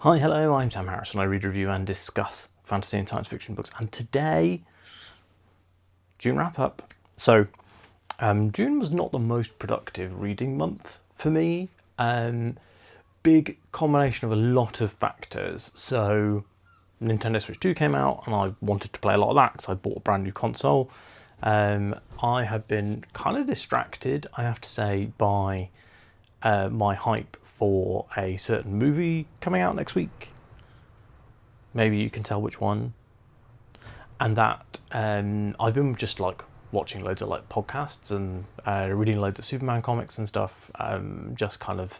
Hi, hello, I'm Sam Harris and I read, review and discuss fantasy and science fiction books. And today, June wrap up. June was not the most productive reading month for me. Big combination of a lot of factors. So, Nintendo Switch 2 came out and I wanted to play a lot of that because I bought a brand new console. I have been kind of distracted, I have to say, by my hype for a certain movie coming out next week. Maybe you can tell which one. And that I've been just like watching loads of like podcasts and reading loads of Superman comics and stuff. Just kind of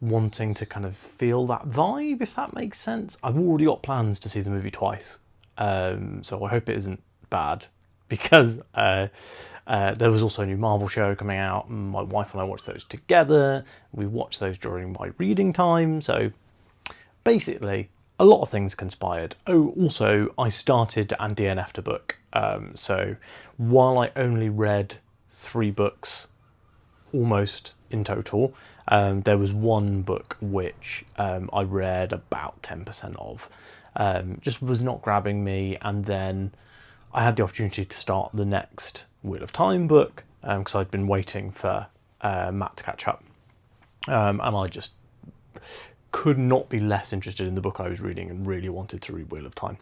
wanting to kind of feel that vibe, if that makes sense. I've already got plans to see the movie twice, so I hope it isn't bad because there was also a new Marvel show coming out, and my wife and I watched those together. We watched those during my reading time, so basically a lot of things conspired. Oh, also I started and DNF'd a book. So while I only read 3 books almost in total, there was one book which I read about 10% of. Just was not grabbing me, and then I had the opportunity to start the next Wheel of Time book because I'd been waiting for Matt to catch up, and I just could not be less interested in the book I was reading and really wanted to read Wheel of Time.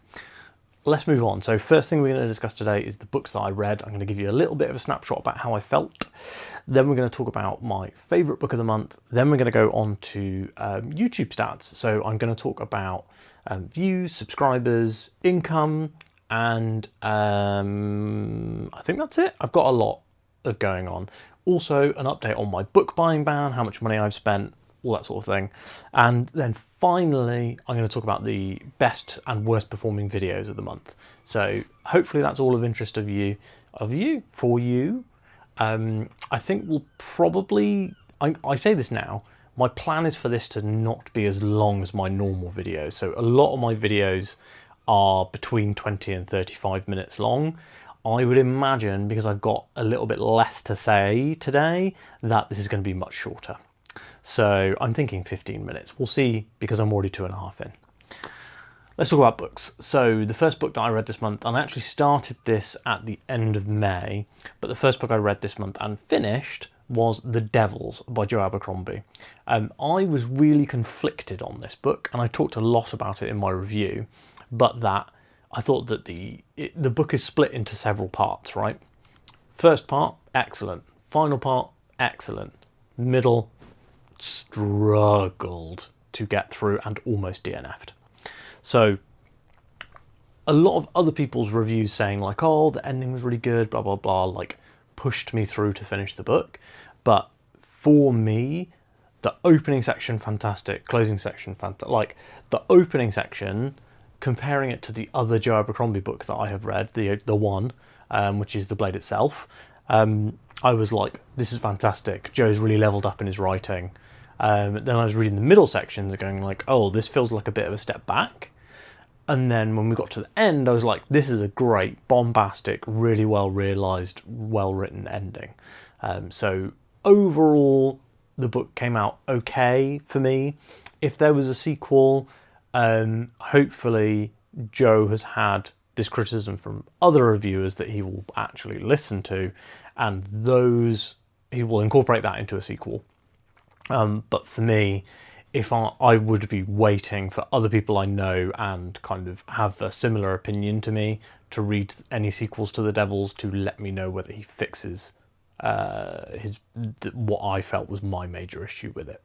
Let's move on. So first thing we're going to discuss today is the books that I read. I'm going to give you a little bit of a snapshot about how I felt. Then we're going to talk about my favourite book of the month. Then we're going to go on to YouTube stats. So I'm going to talk about views, subscribers, income, and I think that's it. I've got a lot of going on. Also an update on my book buying ban, how much money I've spent, all that sort of thing. And then finally, I'm going to talk about the best and worst performing videos of the month. So hopefully that's all of interest for you. I think we'll probably, I say this now, my plan is for this to not be as long as my normal videos. So a lot of my videos are between 20 and 35 minutes long. I would imagine, because I've got a little bit less to say today, that this is going to be much shorter. So I'm thinking 15 minutes. We'll see, because I'm already 2.5 in. Let's talk about books. So the first book that I read this month, and I actually started this at the end of May, but the first book I read this month and finished was The Devils by Joe Abercrombie. I was really conflicted on this book, and I talked a lot about it in my review, but that I thought that the book is split into several parts, right? First part, excellent. Final part, excellent. Middle, struggled to get through and almost DNF'd. So a lot of other people's reviews saying like, oh, the ending was really good, blah, blah, blah, like pushed me through to finish the book. But for me, the opening section, fantastic. Closing section, fantastic. Like the opening section, comparing it to the other Joe Abercrombie book that I have read, the one, which is The Blade Itself, I was like, this is fantastic. Joe's really leveled up in his writing. Then I was reading the middle sections and going like, oh, this feels like a bit of a step back. And then when we got to the end, I was like, this is a great, bombastic, really well realised, well-written ending. So overall, the book came out okay for me. If there was a sequel, hopefully Joe has had this criticism from other reviewers that he will actually listen to, and those he will incorporate that into a sequel. But for me, if I would be waiting for other people I know and kind of have a similar opinion to me to read any sequels to The Devils to let me know whether he fixes what I felt was my major issue with it.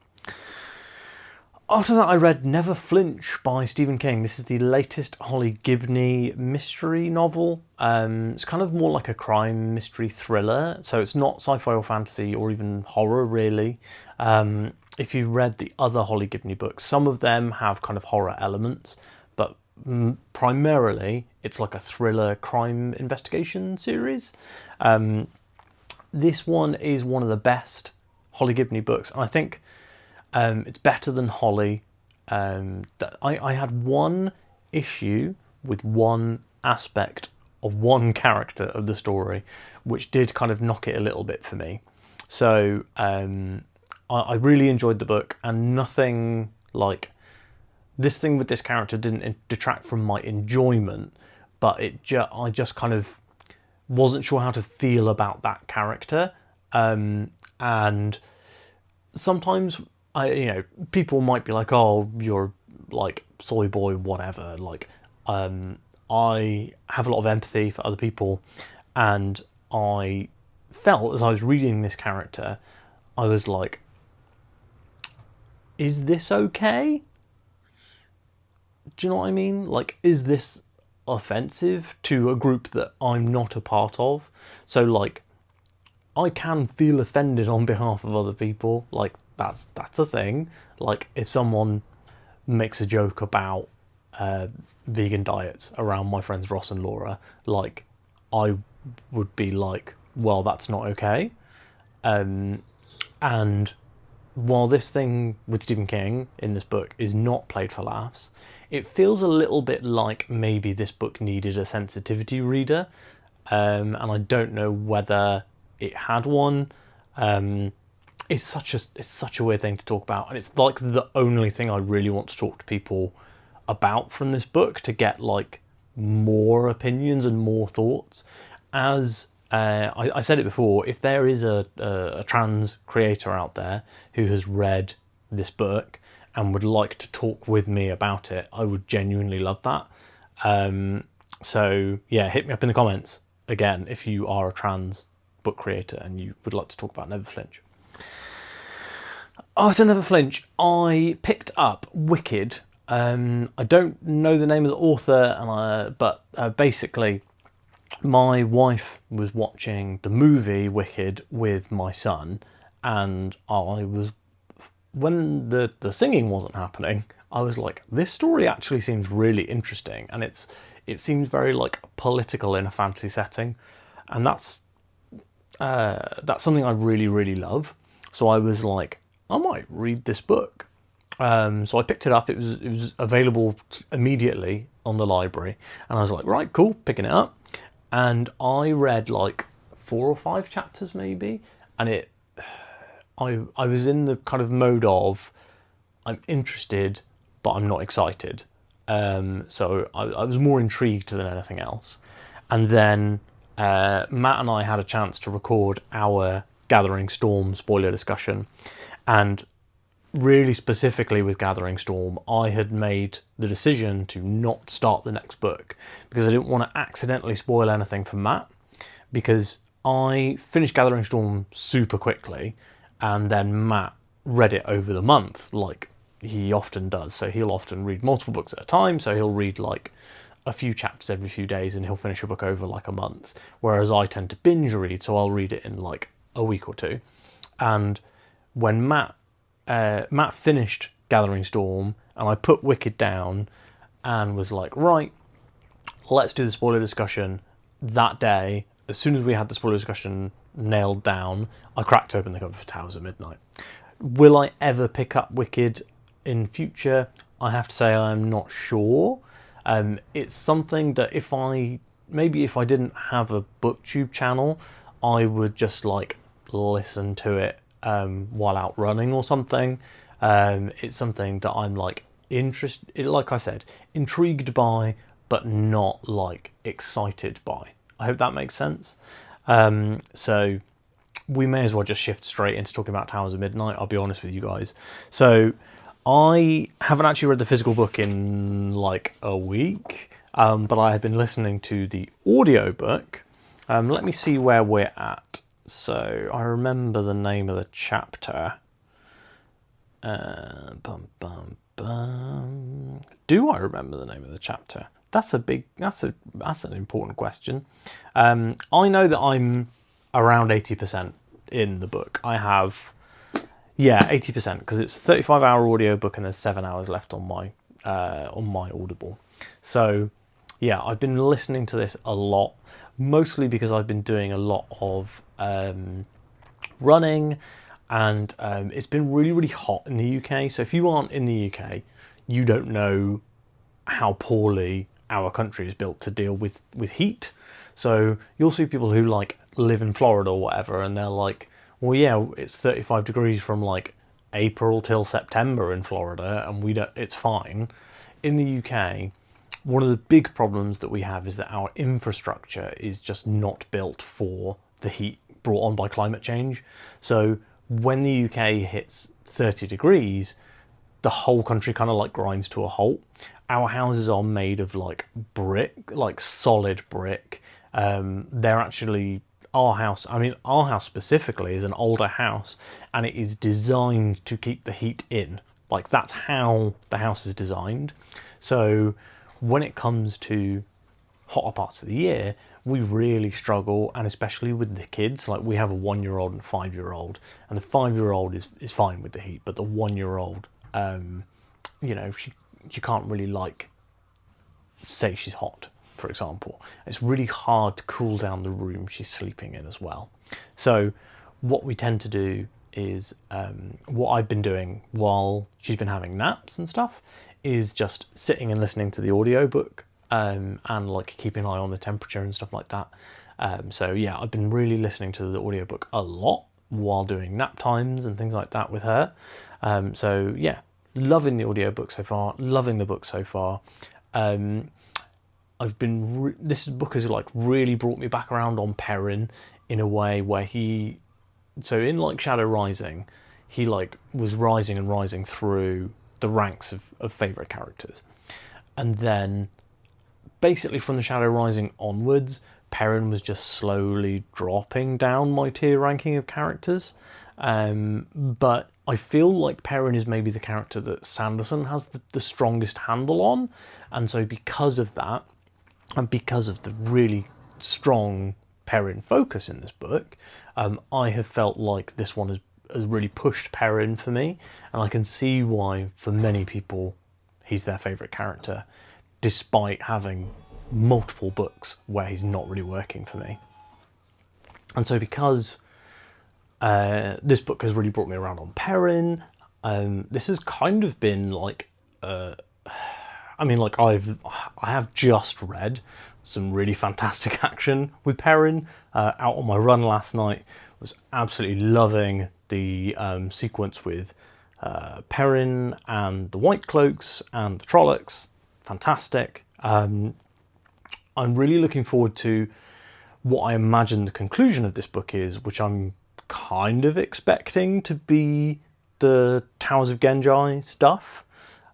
After that, I read Never Flinch by Stephen King. This is the latest Holly Gibney mystery novel. It's kind of more like a crime mystery thriller, so it's not sci-fi or fantasy or even horror, really. If you've read the other Holly Gibney books, some of them have kind of horror elements, but primarily it's like a thriller crime investigation series. This one is one of the best Holly Gibney books, and I think it's better than Holly. I had one issue with one aspect of one character of the story, which did kind of knock it a little bit for me. So I really enjoyed the book, and nothing like this thing with this character didn't detract from my enjoyment, but I just kind of wasn't sure how to feel about that character. And sometimes people might be like, oh, you're like soy boy, whatever. Like, I have a lot of empathy for other people, and I felt as I was reading this character, I was like, is this okay? Do you know what I mean? Like, is this offensive to a group that I'm not a part of? So, like, I can feel offended on behalf of other people. Like, that's a thing. Like, if someone makes a joke about vegan diets around my friends Ross and Laura, like, I would be like, well, that's not okay. And while this thing with Stephen King in this book is not played for laughs, it feels a little bit like maybe this book needed a sensitivity reader, and I don't know whether it had one. It's such a weird thing to talk about, and it's like the only thing I really want to talk to people about from this book, to get like more opinions and more thoughts. As I said it before, if there is a trans creator out there who has read this book and would like to talk with me about it, I would genuinely love that. So yeah, hit me up in the comments again if you are a trans book creator and you would like to talk about Never Flinch. After Never Flinch, I picked up Wicked. I don't know the name of the author, but basically, my wife was watching the movie Wicked with my son, and when the singing wasn't happening, I was like, this story actually seems really interesting, and it seems very like political in a fantasy setting, and that's something I really, really love. So I was like, I might read this book. So I picked it up. It was available immediately on the library, and I was like, right, cool, picking it up. And I read like 4 or 5 chapters maybe, and I was in the kind of mode of, I'm interested, but I'm not excited. So I was more intrigued than anything else. And then Matt and I had a chance to record our Gathering Storm spoiler discussion, and really specifically with Gathering Storm, I had made the decision to not start the next book because I didn't want to accidentally spoil anything for Matt, because I finished Gathering Storm super quickly, and then Matt read it over the month like he often does. So he'll often read multiple books at a time, so he'll read like a few chapters every few days and he'll finish a book over like a month, whereas I tend to binge read, so I'll read it in like a week or two. And when Matt finished Gathering Storm, and I put Wicked down and was like, right, let's do the spoiler discussion. That day, as soon as we had the spoiler discussion nailed down, I cracked open the cover for Towers at Midnight. Will I ever pick up Wicked in future? I have to say I'm not sure. It's something that if I didn't have a booktube channel, I would just like listen to it while out running or something. It's something that I'm like like I said, intrigued by, but not like excited by. I hope that makes sense. So we may as well just shift straight into talking about Towers of Midnight, I'll be honest with you guys. So I haven't actually read the physical book in like a week, but I have been listening to the audiobook. Let me see where we're at. So I remember the name of the chapter. Do I remember the name of the chapter? That's an important question. I know that I'm around 80% in the book. I have 80%, because it's a 35-hour audiobook and there's 7 hours left on my Audible. So yeah, I've been listening to this a lot, mostly because I've been doing a lot of running, and it's been really, really hot in the UK. So if you aren't in the UK, you don't know how poorly our country is built to deal with heat. So you'll see people who like live in Florida or whatever, and they're like, well, yeah, it's 35 degrees from like April till September in Florida, and it's fine. In the UK, one of the big problems that we have is that our infrastructure is just not built for the heat brought on by climate change. So when the UK hits 30 degrees, the whole country kind of like grinds to a halt. Our houses are made of like brick, like solid brick. They're actually, our house specifically is an older house, and it is designed to keep the heat in. Like, that's how the house is designed. So when it comes to hotter parts of the year, we really struggle, and especially with the kids. Like, we have a 1-year-old and 5-year-old, and the 5-year-old is fine with the heat, but the 1-year-old, she can't really, like, say she's hot, for example. It's really hard to cool down the room she's sleeping in as well. So what we tend to do is, what I've been doing while she's been having naps and stuff, is just sitting and listening to the audiobook, and like keeping an eye on the temperature and stuff like that. So yeah, I've been really listening to the audiobook a lot while doing nap times and things like that with her. So yeah, loving the audiobook so far, loving the book so far. This book has like really brought me back around on Perrin in a way where so in like Shadow Rising, he like was rising and rising through the ranks of favourite characters. And then basically from the Shadow Rising onwards, Perrin was just slowly dropping down my tier ranking of characters. But I feel like Perrin is maybe the character that Sanderson has the strongest handle on. And so because of that, and because of the really strong Perrin focus in this book, I have felt like this one has really pushed Perrin for me. And I can see why, for many people, he's their favourite character, despite having multiple books where he's not really working for me. And so because this book has really brought me around on Perrin, this has kind of been like, I have just read some really fantastic action with Perrin. Out on my run last night, was absolutely loving the sequence with Perrin and the White Cloaks and the Trollocs. Fantastic. I'm really looking forward to what I imagine the conclusion of this book is, which I'm kind of expecting to be the Towers of Genji stuff.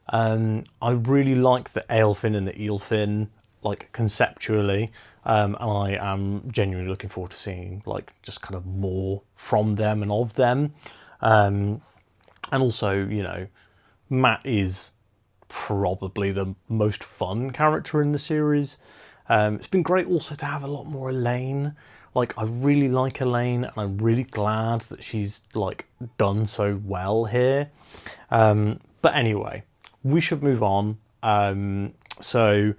I really like the Aelfin and the Eelfin, like, conceptually, and I am genuinely looking forward to seeing, like, just kind of more from them and of them. And also, Matt is probably the most fun character in the series. It's been great also to have a lot more Elaine. Like, I really like Elaine, and I'm really glad that she's, like, done so well here. But anyway, we should move on. So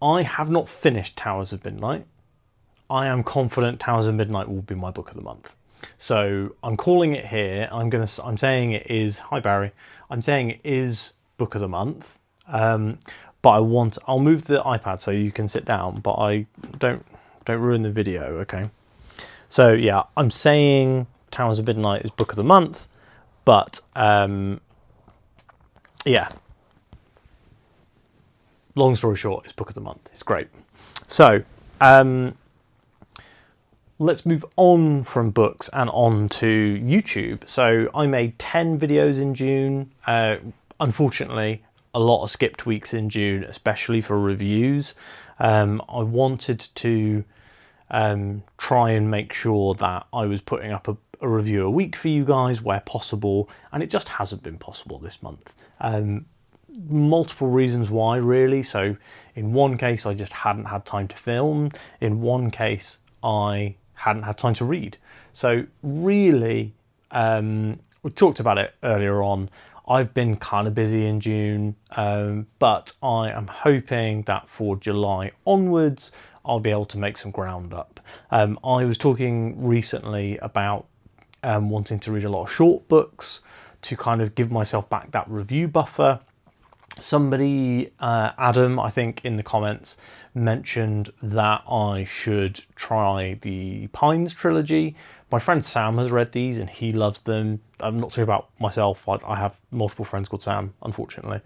I have not finished Towers of Midnight. I am confident Towers of Midnight will be my book of the month. So I'm calling it here. I'm saying it is, hi Barry, I'm saying it is book of the month. But I'll move the iPad so you can sit down, but I don't ruin the video, okay? So yeah, I'm saying Towers of Midnight is book of the month, but yeah. Long story short, it's book of the month. It's great. So let's move on from books and on to YouTube. So I made 10 videos in June. Unfortunately, a lot of skipped weeks in June, especially for reviews. I wanted to try and make sure that I was putting up a review a week for you guys where possible, and it just hasn't been possible this month. Multiple reasons why, really. So in one case, I just hadn't had time to film. In one case, I hadn't had time to read. So really, we talked about it earlier on, I've been kind of busy in June, but I am hoping that for July onwards, I'll be able to make some ground up. I was talking recently about wanting to read a lot of short books to kind of give myself back that review buffer. Somebody, Adam, I think in the comments, mentioned that I should try the Pines trilogy. My friend Sam has read these and he loves them. I'm not sure about myself. I have multiple friends called Sam, unfortunately.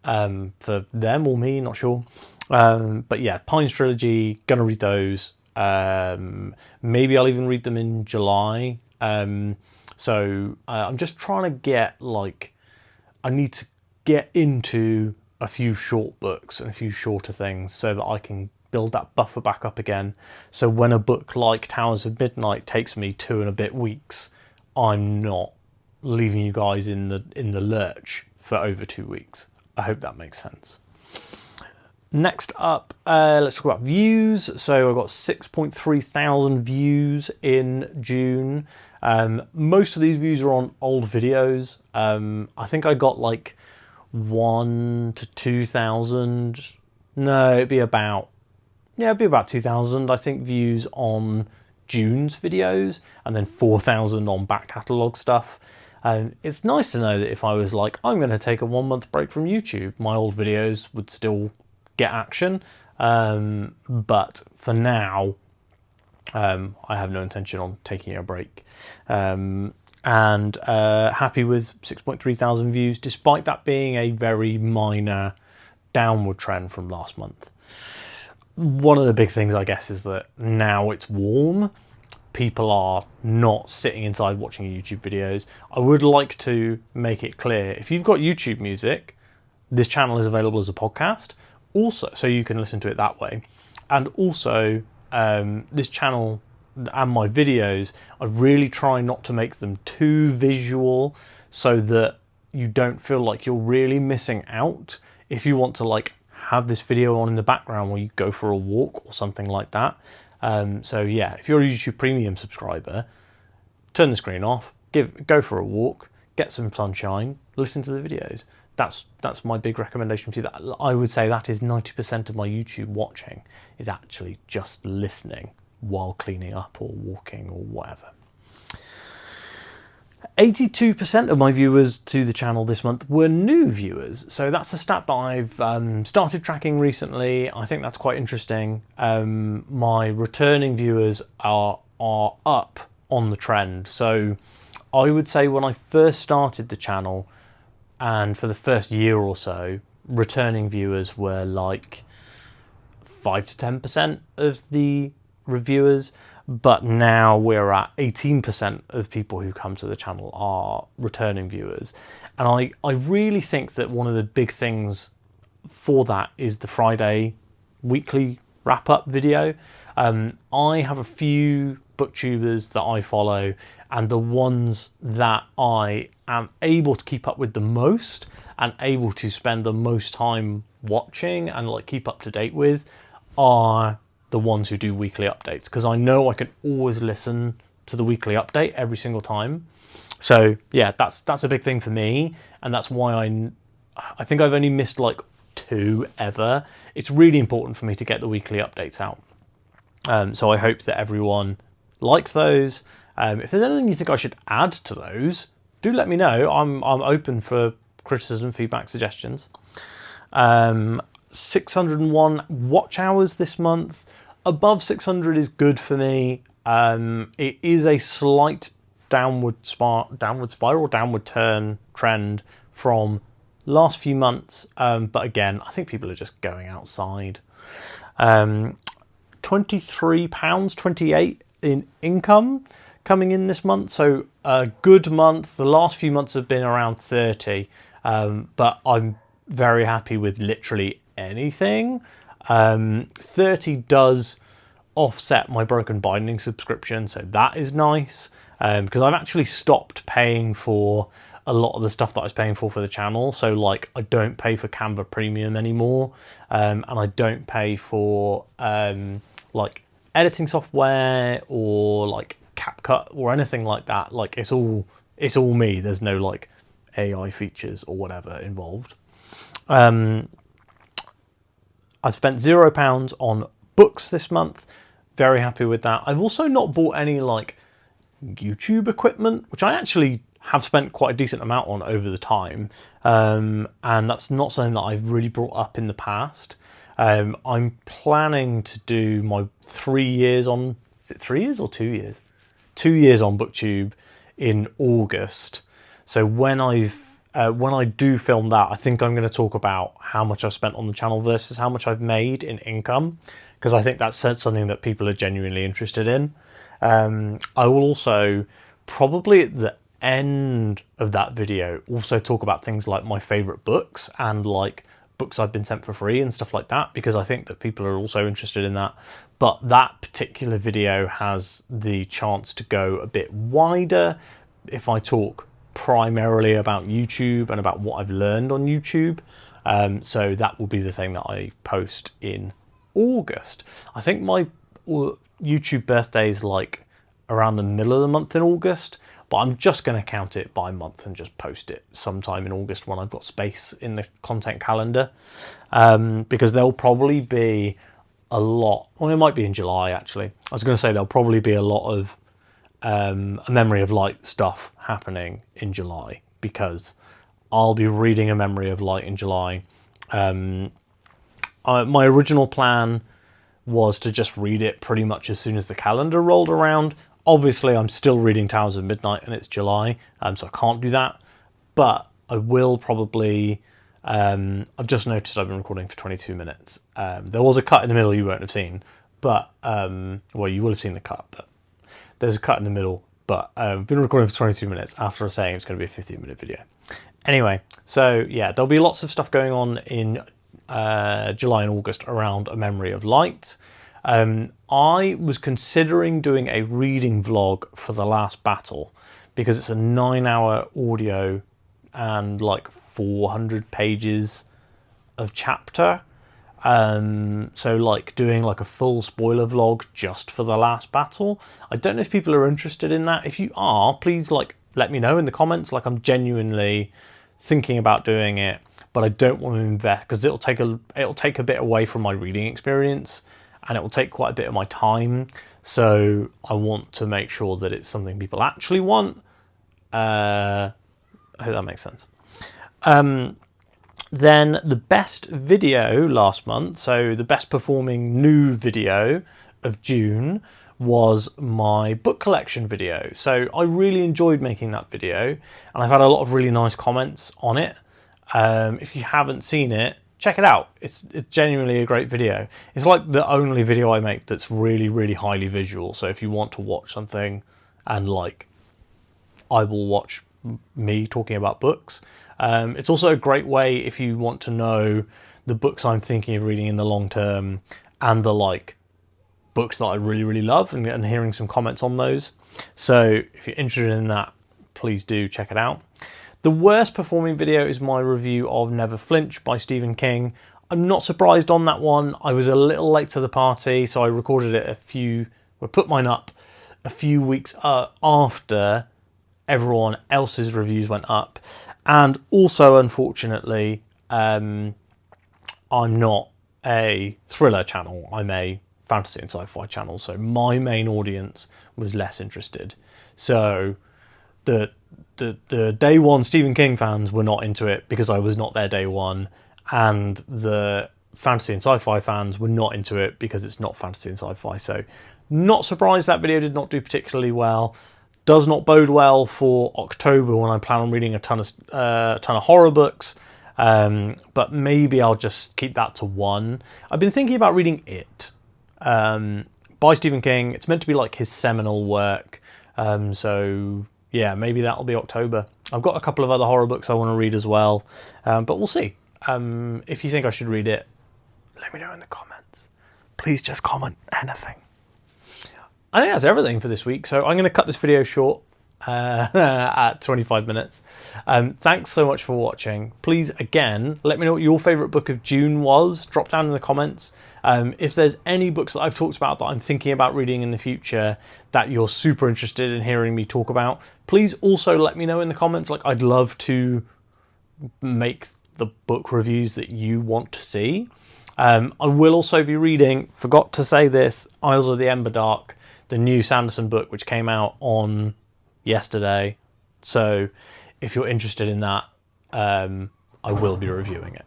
For them or me, not sure. But yeah, Pines trilogy, gonna read those. Maybe I'll even read them in July. So I'm just trying to get I need to get into a few short books and a few shorter things so that I can build that buffer back up again. So when a book like Towers of Midnight takes me 2 and a bit weeks, I'm not leaving you guys in the lurch for over 2 weeks. I hope that makes sense. Next up, let's talk about views. So I got 6.3 thousand views in June. Most of these views are on old videos. I think I got like 1 to 2,000. No, it'd be about 2,000. I think views on June's videos, and then 4,000 on back catalogue stuff. It's nice to know that if I was like, I'm going to take a 1 month break from YouTube, my old videos would still get action. But for now, I have no intention on taking a break. And happy with 6.3 thousand views, despite that being a very minor downward trend from last month. One of the big things, I guess, is that now it's warm. People are not sitting inside watching YouTube videos. I would like to make it clear, if you've got YouTube music, this channel is available as a podcast, also, so you can listen to it that way. And also, this channel and my videos, I really try not to make them too visual so that you don't feel like you're really missing out. If you want to like have this video on in the background while you go for a walk or something like that. So yeah, if you're a YouTube Premium subscriber, turn the screen off, go for a walk, get some sunshine, listen to the videos. That's my big recommendation to you. That I would say that is 90% of my YouTube watching is actually just listening while cleaning up or walking or whatever. 82% of my viewers to the channel this month were new viewers. So that's a stat that I've started tracking recently. I think that's quite interesting. My returning viewers are up on the trend. So I would say when I first started the channel, and for the first year or so, returning viewers were like 5 to 10% of the reviewers. But now we're at 18% of people who come to the channel are returning viewers. And I really think that one of the big things for that is the Friday weekly wrap-up video. I have a few booktubers that I follow, and the ones that I am able to keep up with the most and able to spend the most time watching and like keep up to date with are the ones who do weekly updates, because I know I can always listen to the weekly update every single time. So yeah, that's a big thing for me, and that's why I think I've only missed like 2 ever. It's really important for me to get the weekly updates out. So I hope that everyone likes those. If there's anything you think I should add to those, do let me know. I'm open for criticism, feedback, suggestions. 601 watch hours this month. Above 600 is good for me. It is a slight downward turn trend from last few months. But again, I think people are just going outside. £23.28 in income coming in this month. So a good month. The last few months have been around 30. But I'm very happy with literally anything. 30 does offset my Broken Binding subscription, so that is nice, because I've actually stopped paying for a lot of the stuff that I was paying for the channel. So like I don't pay for Canva Premium anymore, and I don't pay for like editing software or like CapCut or anything like that. Like it's all me. There's no like AI features or whatever involved. I've spent £0 on books this month. Very happy with that. I've also not bought any like YouTube equipment, which I actually have spent quite a decent amount on over the time, and that's not something that I've really brought up in the past. I'm planning to do my 3 years on, is it 3 years or 2 years? 2 years on BookTube in August. So when I do film that, I think I'm going to talk about how much I've spent on the channel versus how much I've made in income, because I think that's something that people are genuinely interested in. I will also probably at the end of that video also talk about things like my favorite books and like books I've been sent for free and stuff like that, because I think that people are also interested in that. But that particular video has the chance to go a bit wider if I talk primarily about YouTube and about what I've learned on YouTube. So that will be the thing that I post in August. I think my YouTube birthday is like around the middle of the month in August, but I'm just going to count it by month and just post it sometime in August when I've got space in the content calendar, because there'll probably be a lot, well, it might be in July actually. I was going to say there'll probably be a lot of a Memory of Light stuff happening in July, because I'll be reading A Memory of Light in July. My original plan was to just read it pretty much as soon as the calendar rolled around. Obviously, I'm still reading Towers of Midnight and it's July, so I can't do that. But I will probably... I've just noticed I've been recording for 22 minutes. There was a cut in the middle you won't have seen, but... well, you will have seen the cut, but there's a cut in the middle. But I've been recording for 22 minutes after saying it's going to be a 15-minute video. Anyway, so yeah, there'll be lots of stuff going on in July and August around A Memory of Light. I was considering doing a reading vlog for The Last Battle, because it's a 9-hour audio and like 400 pages of chapter. So like doing like a full spoiler vlog just for The Last Battle. I don't know if people are interested in that. If you are, please like let me know in the comments. Like, I'm genuinely thinking about doing it, but I don't want to invest, because it'll take a bit away from my reading experience, and it will take quite a bit of my time. So I want to make sure that it's something people actually want. I hope that makes sense. Then the best video last month, so the best performing new video of June, was my book collection video. So I really enjoyed making that video, and I've had a lot of really nice comments on it. If you haven't seen it, check it out. It's genuinely a great video. It's like the only video I make that's really, really highly visual. So if you want to watch something and like, I will watch me talking about books. It's also a great way if you want to know the books I'm thinking of reading in the long term, and the like books that I really, really love, and hearing some comments on those. So if you're interested in that, please do check it out. The worst performing video is my review of Never Flinch by Stephen King. I'm not surprised on that one. I was a little late to the party, so I recorded it put mine up a few weeks after everyone else's reviews went up. And also, unfortunately, I'm not a thriller channel. I'm a fantasy and sci-fi channel, so my main audience was less interested. So the day one Stephen King fans were not into it because I was not there day one, and the fantasy and sci-fi fans were not into it because it's not fantasy and sci-fi. So not surprised that video did not do particularly well. Does not bode well for October, when I plan on reading a ton of horror books. But maybe I'll just keep that to one. I've been thinking about reading It by Stephen King. It's meant to be like his seminal work. So yeah, maybe that'll be October. I've got a couple of other horror books I want to read as well, but we'll see. If you think I should read it, let me know in the comments. Please just comment anything. I think that's everything for this week, so I'm going to cut this video short at 25 minutes. Thanks so much for watching. Please, again, let me know what your favourite book of June was. Drop down in the comments. If there's any books that I've talked about that I'm thinking about reading in the future that you're super interested in hearing me talk about, please also let me know in the comments. Like, I'd love to make the book reviews that you want to see. I will also be reading, forgot to say this, Isles of the Emberdark, the new Sanderson book, which came out on yesterday. So if you're interested in that, I will be reviewing it.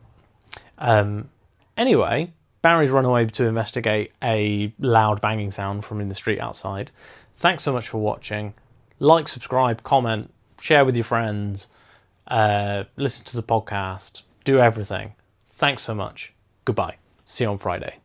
Anyway, Barry's run away to investigate a loud banging sound from in the street outside. Thanks so much for watching. Like, subscribe, comment, share with your friends, listen to the podcast, do everything. Thanks so much. Goodbye. See you on Friday.